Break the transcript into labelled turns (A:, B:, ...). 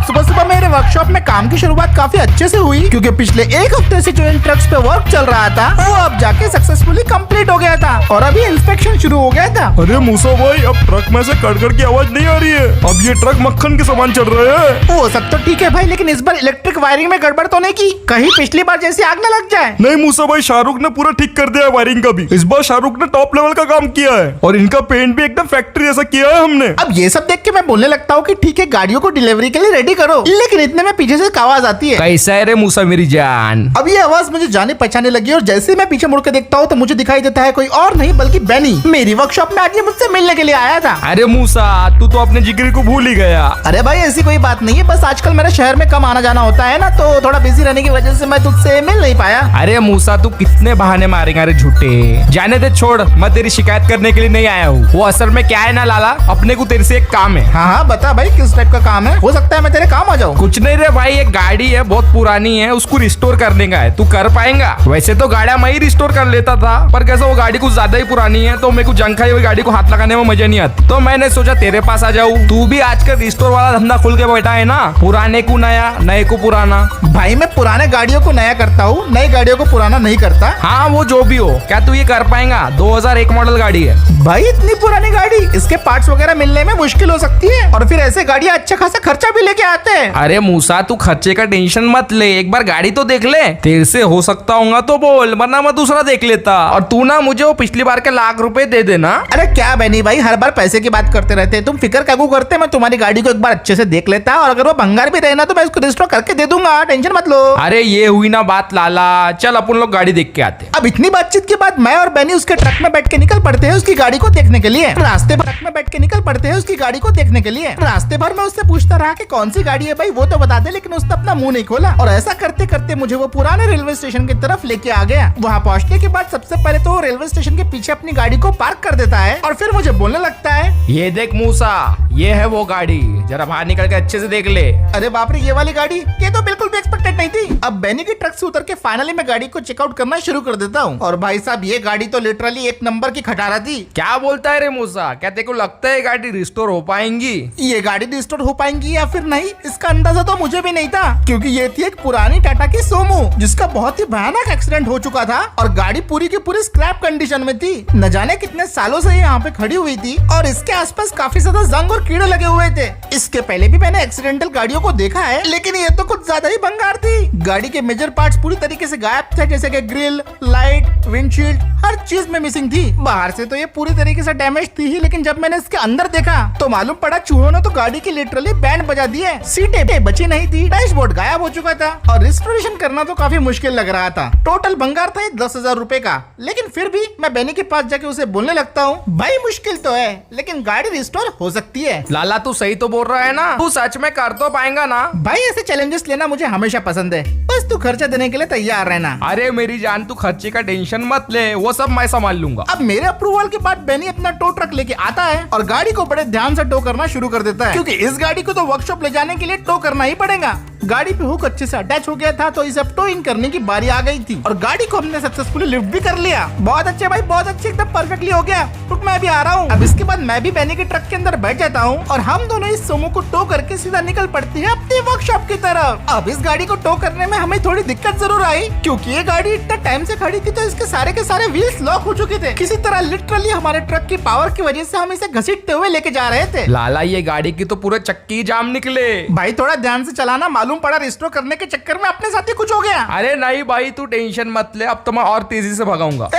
A: सुबह सुबह मेरे वर्कशॉप में काम की शुरुआत काफी अच्छे से हुई, क्योंकि पिछले एक हफ्ते से जो इन ट्रक्स पे वर्क चल रहा था वो अब जाके सक्सेसफुली कंप्लीट हो गया था और अभी इंस्पेक्शन शुरू हो गया था।
B: अरे मूसा भाई, अब ट्रक में से कड़कड़ की आवाज नहीं आ रही है। अब ये ट्रक मक्खन के सामान चल रहे हैं।
A: वो सब तो ठीक है भाई, लेकिन इस बार इलेक्ट्रिक वायरिंग में गड़बड़ तो नहीं की, कहीं पिछली बार जैसी आग न लग जाए।
B: नहीं मूसा भाई, शाहरुख ने पूरा ठीक कर दिया है वायरिंग का भी। इस बार शाहरुख ने टॉप लेवल का काम किया है और इनका पेंट भी एकदम फैक्ट्री जैसा किया है हमने।
A: अब ये सब देख के मैं बोलने लगता हूँ कि ठीक है, गाड़ियों को डिलीवरी के लिए रेडी करो, लेकिन इतने में पीछे से एक आवाज आती है।
C: कैसा है रे मूसा मेरी जान?
A: अब ये आवाज मुझे जाने पहचाने लगी और जैसे मैं पीछे मुड़ के देखता हूँ तो मुझे दिखाई देता है कोई और नहीं बल्कि बेनी मेरी वर्कशॉप में आज ये मुझसे मिलने के लिए आया था।
C: अरे मूसा, तू तो अपने जिगरी को भूल ही गया।
A: अरे भाई ऐसी कोई बात नहीं है, बस आजकल मेरे शहर में कम आना जाना होता है ना, तो थोड़ा बिजी रहने की वजह से मैं तुझसे मिल नहीं पाया।
C: अरे मूसा, तू कितने बहाने मारेगा रे झूठे। जाने दे, छोड़, मैं तेरी शिकायत करने के लिए नहीं आया हूँ। वो असल में क्या है ना लाला, अपने को तेरे से एक काम है।
A: हाँ हाँ बता भाई, किस टाइप का काम है? हो सकता है मैं तेरे काम आ जाऊँ।
C: कुछ नहीं रे भाई, एक गाड़ी है बहुत पुरानी है, उसको रिस्टोर करने का है। तू कर पाएगा? वैसे तो गाड़ियां मैं ही रिस्टोर कर लेता था, पर कैसा वो गाड़ी कुछ ज्यादा ही पुरानी है तो मेरे को जंग खाई हुई गाड़ी को हाथ लगाने में मजा नहीं आती, तो मैंने सोचा तेरे पास आ जाऊँ। तू भी आजकल रिस्टोर वाला धंधा खुल के बैठा है ना, पुराने को नया, नए को पुराना।
A: भाई मैं पुराने गाड़ियों को नया करता हूँ, नई गाड़ियों को पुराना नहीं करता।
C: हाँ वो जो भी हो, क्या तू ये कर पाएगा? 2001 मॉडल गाड़ी है
A: भाई, इतनी पुरानी गाड़ी, इसके पार्ट्स वगैरह मिलने में मुश्किल हो सकती है, और फिर ऐसे गाड़ियाँ अच्छा खासा खर्चा भी लेके आते हैं।
C: अरे मूसा, तू खर्चे का टेंशन मत ले, एक बार गाड़ी तो देख ले। तेरे से हो सकता होगा तो बोल, वरना मैं दूसरा देख लेता। और तू ना मुझे वो पिछली बार के ₹1,00,000 दे देना।
A: अरे क्या बनी भाई, हर बार पैसे की बात करते रहते हैं, तुम फिक्र कागू करते, मैं तुम्हारी गाड़ी को एक बार अच्छे से देख लेता, और अगर वो भंगार भी रहे ना तो मैं उसको रिस्टोर करके दे दूंगा, टेंशन मत लो।
C: अरे ये हुई ना बात लाला, चल अपन लोग गाड़ी देख के आते।
A: अब इतनी बातचीत के बाद मैं और बेनी उसके ट्रक में बैठ के निकल पड़ते हैं उसकी गाड़ी को देखने के लिए। रास्ते भर ट्रक में बैठ के निकल पड़ते हैं उसकी गाड़ी को देखने के लिए। रास्ते भर मैं उससे पूछता रहा कि कौन सी गाड़ी है भाई, वो तो बता दे, लेकिन उसने अपना मुंह नहीं खोला, और ऐसा करते करते मुझे वो पुराने रेलवे स्टेशन की तरफ लेके आ गया। वहाँ पहुँचने के बाद सबसे पहले तो रेलवे स्टेशन के पीछे अपनी गाड़ी को पार्क कर देता है और फिर मुझे बोलने लगता है,
C: ये देख मूसा, ये है वो गाड़ी, जरा बाहर निकल के अच्छे से देख ले।
A: अरे बाप रे, ये वाली गाड़ी, ये तो बिल्कुल भी एक्सपेक्टेड नहीं थी। अब बेनी की ट्रक से उतर के फाइनली मैं गाड़ी को चेकआउट करना शुरू कर देता हूँ, और भाई साहब ये गाड़ी तो लिटरली एक नंबर की खटारा थी।
C: क्या बोलता है रे मूसा, क्या तेरे को लगता है गाड़ी रिस्टोर हो पाएंगी?
A: ये गाड़ी रिस्टोर हो पाएंगी या फिर नहीं, इसका अंदाजा तो मुझे भी नहीं था, क्योंकि ये थी एक पुरानी टाटा की सोमो जिसका बहुत ही भयानक एक्सीडेंट हो चुका था और गाड़ी पूरी की पूरी स्क्रैप कंडीशन में थी। न जाने कितने सालों से ये यहाँ पे खड़ी हुई थी और इसके आसपास काफी ज्यादा जंग और कीड़े लगे हुए थे। इसके पहले भी मैंने एक्सीडेंटल गाड़ियों को देखा है, लेकिन ये तो कुछ ज्यादा ही भंगार थी। गाड़ी के मेजर पार्ट्स पूरी तरीके से गायब थे, जैसे कि ग्रिल, लाइट, विंडशील्ड, हर चीज में मिसिंग थी। बाहर से तो ये पूरी तरीके से डैमेज थी ही, लेकिन जब मैंने इसके अंदर देखा तो मालूम पड़ा चूहों ने तो गाड़ी की लिटरली बैंड बजा दी है। सीटें बची नहीं थी, डैशबोर्ड गायब हो चुका था और रिस्टोरेशन करना तो काफी मुश्किल लग रहा था। टोटल भंगार था 10,000 रुपए का, लेकिन फिर भी मैं बेनी के पास जाके उसे बोलने लगता हूँ, भाई मुश्किल तो है लेकिन गाड़ी रिस्टोर हो सकती है।
C: लाला तू सही तो बोल रहा है ना, तू सच में कर तो पाएगा ना?
A: भाई ऐसे चैलेंजेस लेना मुझे हमेशा पसंद है, बस तू खर्चा देने के लिए तैयार रहना।
C: अरे मेरी जान, तू खर्चे का टेंशन मत ले, वो सब मैं संभाल लूंगा।
A: अब मेरे अप्रूवल के बाद बेनी अपना टो ट्रक लेके आता है और गाड़ी को बड़े ध्यान से टो करना शुरू कर देता है, क्योंकि इस गाड़ी को तो वर्कशॉप ले जाने के लिए टो करना ही पड़ेगा। गाड़ी पे हुक अच्छे से अटैच हो गया था, तो इसे अब टो इन करने की बारी आ गई थी और गाड़ी को हमने सक्सेसफुली लिफ्ट भी कर लिया। बहुत अच्छे भाई, बहुत अच्छे, एकदम परफेक्टली हो गया। रुक, मैं भी आ रहा हूँ। अब इसके बाद मैं भी बेनी के ट्रक के अंदर बैठ जाता हूँ और हम दोनों इस सोमो को टो करके सीधा निकल पड़ते हैं अपनी वर्कशॉप की तरफ। अब इस गाड़ी को टो करने में हमें थोड़ी दिक्कत जरूर आई, क्योंकि ये गाड़ी इतना टाइम से खड़ी थी तो इसके सारे के सारे व्हील्स लॉक हो चुके थे। किसी तरह लिटरली हमारे ट्रक की पावर की वजह से हम इसे घसीटते हुए लेके जा रहे थे।
C: लाला ये गाड़ी की तो पूरे चक्की जाम निकले।
A: भाई थोड़ा ध्यान से चलाना, मालूम पड़ा रिस्टोर करने के चक्कर में अपने साथ ही कुछ हो गया।
C: अरे नहीं भाई, तू टेंशन मत ले, अब तो मैं और तेजी से भगाऊंगा।